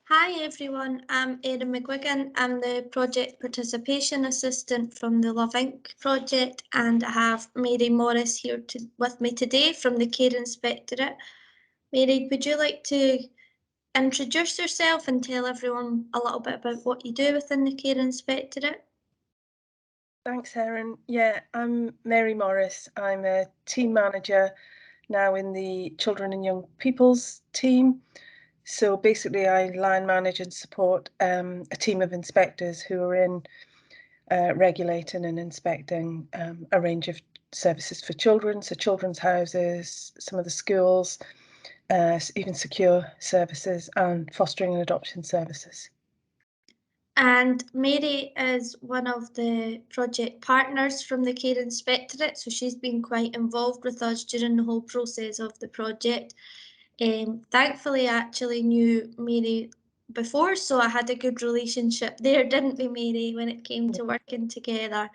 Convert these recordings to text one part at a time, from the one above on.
Hi everyone, I'm Erin McGuigan. I'm the Project Participation Assistant from the Love Inc project, and I have Mary Morris here with me today from the Care Inspectorate. Mary, would you like to introduce yourself and tell everyone a little bit about what you do within the Care Inspectorate? Thanks, Erin. Yeah, I'm Mary Morris. I'm a team manager now in the Children and Young People's team. So basically, I line manage and support a team of inspectors who are in regulating and inspecting a range of services for children, so children's houses, some of the schools, even secure services and fostering and adoption services. And Mary is one of the project partners from the Care Inspectorate, so she's been quite involved with us during the whole process of the project. Thankfully, I actually knew Mary before, so I had a good relationship there, didn't we, Mary, when it came to working together.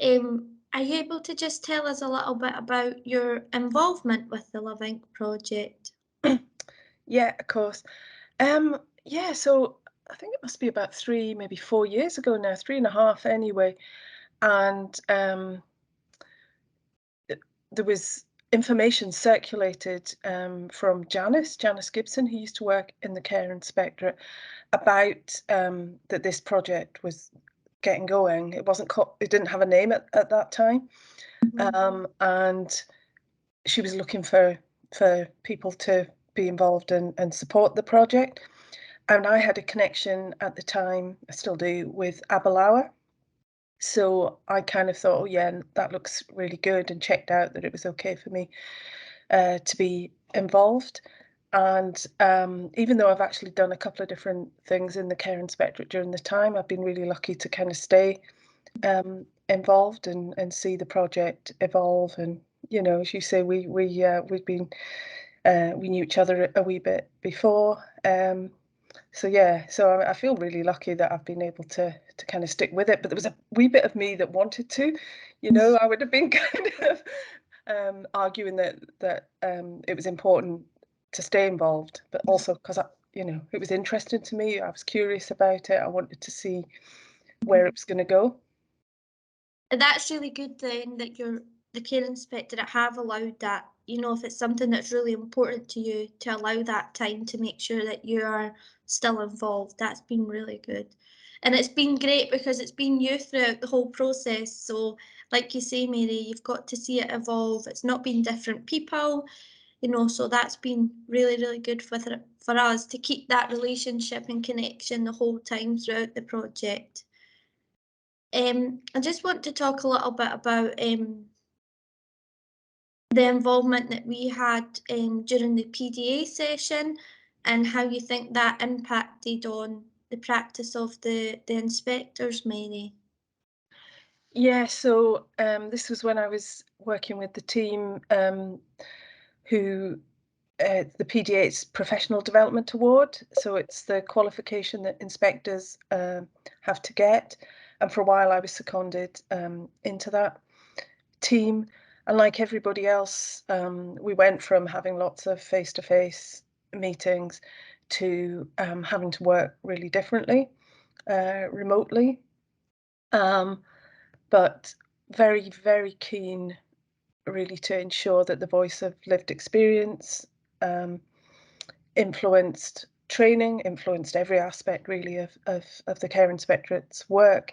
Are you able to just tell us a little bit about your involvement with the Love Inc project? Yeah, of course. Yeah, so I think it must be about 3, maybe 4 years ago now, 3.5 anyway. And there was information circulated from Janice Gibson, who used to work in the Care Inspectorate, about that this project was getting going. It wasn't it didn't have a name at that time, and she was looking for people to be involved and support the project. And I had a connection at the time, I still do, with Aberlour. So I kind of thought, oh yeah, that looks really good, and checked out that it was okay for me to be involved. And even though I've actually done a couple of different things in the Care Inspectorate during the time, I've been really lucky to kind of stay involved and see the project evolve. And as you say, we've been we knew each other a wee bit before. So yeah, so I feel really lucky that I've been able to kind of stick with it. But there was a wee bit of me that wanted to, I would have been kind of arguing that it was important to stay involved, but also because it was interesting to me. I was curious about it. I wanted to see where it was going to go. That's really good then that the Care Inspectorate have allowed that. If it's something that's really important to you, to allow that time to make sure that you are still involved. That's been really good. And it's been great because it's been you throughout the whole process. So like you say, Mary, you've got to see it evolve. It's not been different people, so that's been really, really good for us to keep that relationship and connection the whole time throughout the project. I just want to talk a little bit about the involvement that we had during the PDA session and how you think that impacted on the practice of the inspectors, Mary. Yeah, so this was when I was working with the team who the PDA's Professional Development Award. So it's the qualification that inspectors have to get. And for a while, I was seconded into that team. And like everybody else, we went from having lots of face-to-face meetings to having to work really differently, remotely. But very, very keen really to ensure that the voice of lived experience influenced training, influenced every aspect really of the Care Inspectorate's work.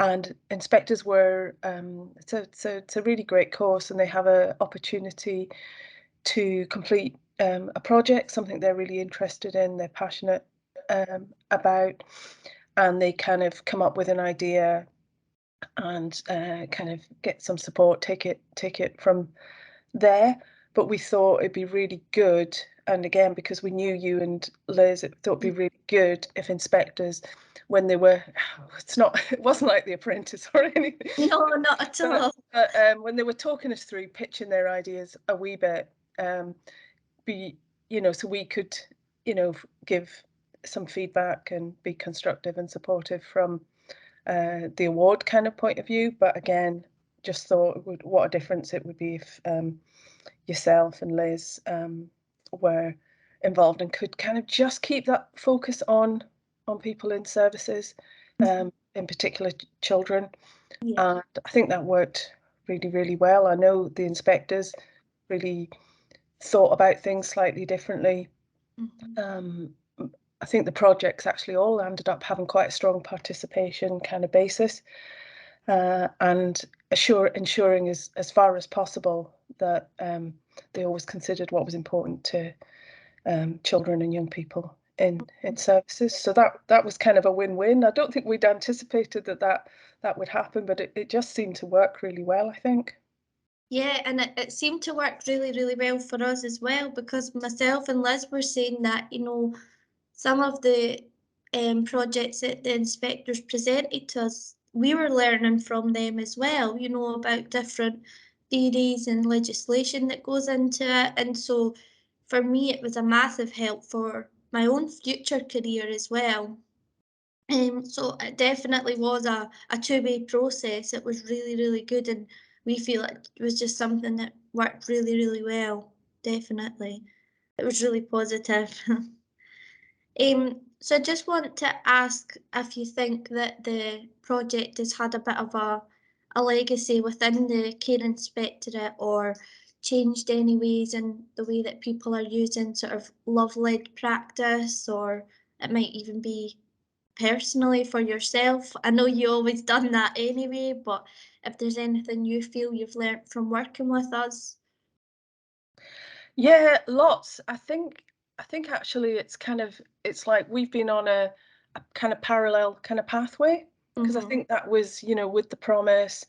And inspectors were, it's a really great course, and they have an opportunity to complete a project, something they're really interested in, they're passionate about, and they kind of come up with an idea and kind of get some support, take it from there. But we thought it'd be really good, and again, because we knew you and Liz, it thought it'd be really good if inspectors, when they were, it wasn't like The Apprentice or anything. No, not at all. But when they were talking us through, pitching their ideas a wee bit, so we could, give some feedback and be constructive and supportive from the award kind of point of view. But again, just thought what a difference it would be if yourself and Liz were involved and could kind of just keep that focus on people in services, in particular children. Yeah. And I think that worked really, really well. I know the inspectors really thought about things slightly differently. Mhm. I think the projects actually all ended up having quite a strong participation kind of basis, and ensuring as far as possible that they always considered what was important to children and young people in services. So that was kind of a win-win. I don't think we'd anticipated that would happen, but it just seemed to work really well, I think. Yeah, and it seemed to work really, really well for us as well, because myself and Liz were saying that, some of the projects that the inspectors presented to us, we were learning from them as well, about different theories and legislation that goes into it. And so for me, it was a massive help for my own future career as well. So it definitely was a two-way process. It was really, really good, and we feel it was just something that worked really, really well. Definitely. It was really positive. So I just want to ask if you think that the project has had a bit of a legacy within the Care Inspectorate, or changed any ways in the way that people are using sort of love-led practice, or it might even be personally for yourself. I know you always done that anyway, but if there's anything you feel you've learnt from working with us. Yeah, lots. I think actually it's like we've been on a kind of parallel kind of pathway, because I Mhm. think that was, with the promise,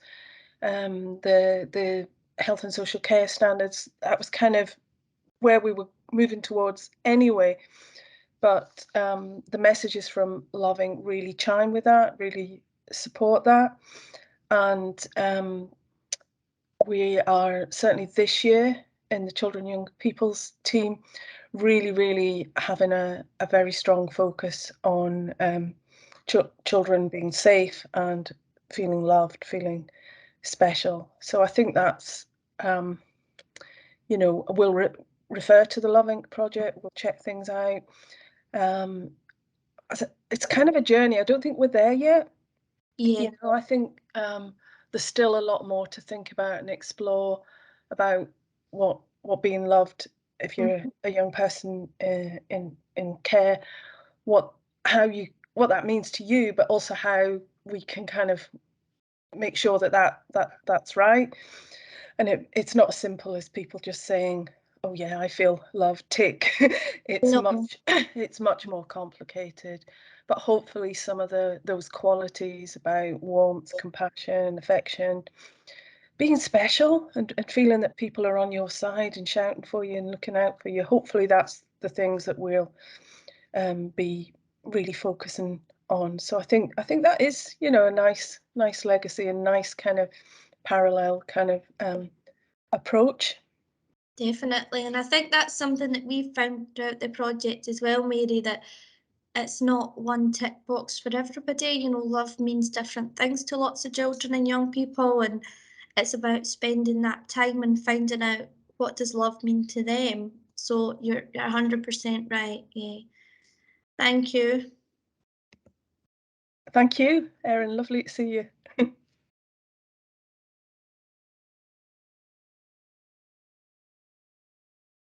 the health and social care standards, that was kind of where we were moving towards anyway. But the messages from Loving really chime with that, really support that. And we are certainly this year in the Children and Young People's team really, really having a very strong focus on children being safe and feeling loved, feeling special. So I think that's, we'll refer to the Loving project, we'll check things out. Um, it's kind of a journey. I don't think we're there yet. Yeah. I think there's still a lot more to think about and explore about what being loved, if you're Mhm. a young person in care, what what that means to you, but also how we can kind of make sure that's right. And it's not as simple as people just saying, "Oh yeah, I feel love, tick." It's No. much more complicated. But hopefully some of those qualities about warmth, compassion, affection, being special, and feeling that people are on your side and shouting for you and looking out for you, hopefully that's the things that we'll be really focusing on. So I think that is, a nice legacy and nice kind of parallel kind of approach. Definitely. And I think that's something that we've found throughout the project as well, Mary, that it's not one tick box for everybody. Love means different things to lots of children and young people, and it's about spending that time and finding out what does love mean to them. So you're 100% right. Yeah. Thank you. Thank you, Erin. Lovely to see you.